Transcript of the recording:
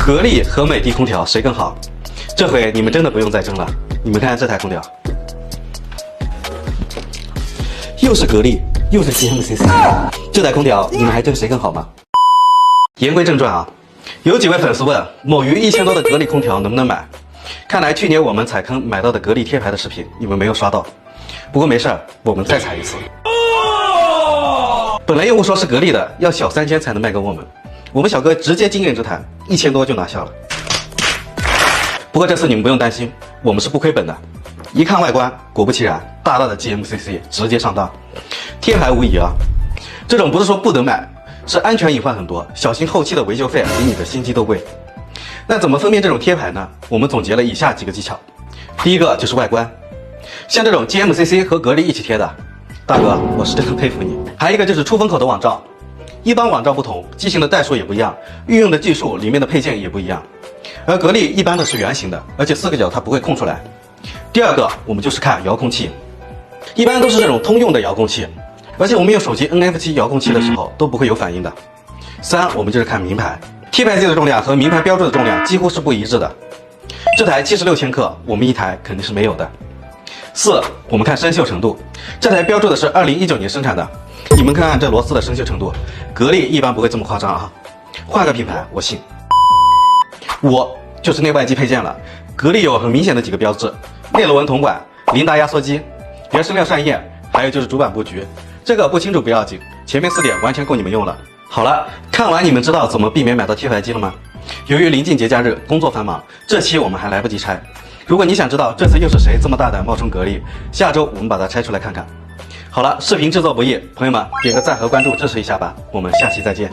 格力和美的空调谁更好？这回你们真的不用再争了。你们看这台空调，又是格力，又是 GMCC， 这台空调你们还争谁更好吗？言归正传啊，有几位粉丝问某鱼1000多的格力空调能不能买？看来去年我们踩坑买到的格力贴牌的视频你们没有刷到，不过没事儿，我们再踩一次。本来用户说是格力的，要小3000才能卖给我们，我们小哥直接经验之谈，1000多就拿下了。不过这次你们不用担心，我们是不亏本的。一看外观，果不其然，大大的 GMCC 直接上当，贴牌无疑啊。这种不是说不能买，是安全隐患很多，小心后期的维修费比你的新机都贵。那怎么分辨这种贴牌呢？我们总结了以下几个技巧。第一个就是外观，像这种 GMCC 和格力一起贴的，大哥，我是真的佩服你。还有一个就是出风口的网罩，一般网罩不同，机型的代数也不一样，运用的技术里面的配件也不一样。而格力一般的是圆形的，而且4个角它不会空出来。第二个，我们就是看遥控器，一般都是这种通用的遥控器，而且我们用手机 NFC 遥控器的时候都不会有反应的。3，我们就是看名牌，贴牌机的重量和名牌标注的重量几乎是不一致的。这台76千克，我们一台肯定是没有的。4，我们看生锈程度，这台标注的是2019年生产的，你们看看这螺丝的生锈程度，格力一般不会这么夸张啊，换个品牌我信。5，就是内外机配件了，格力有很明显的几个标志，内螺纹铜管、琳达压缩机、原生料扇叶，还有就是主板布局，这个不清楚不要紧，前面4点完全够你们用了。好了，看完你们知道怎么避免买到贴牌机了吗？由于临近节假日，工作繁忙，这期我们还来不及拆。如果你想知道这次又是谁这么大胆冒充格力，下周我们把它拆出来看看。好了，视频制作不易，朋友们点个赞和关注支持一下吧，我们下期再见。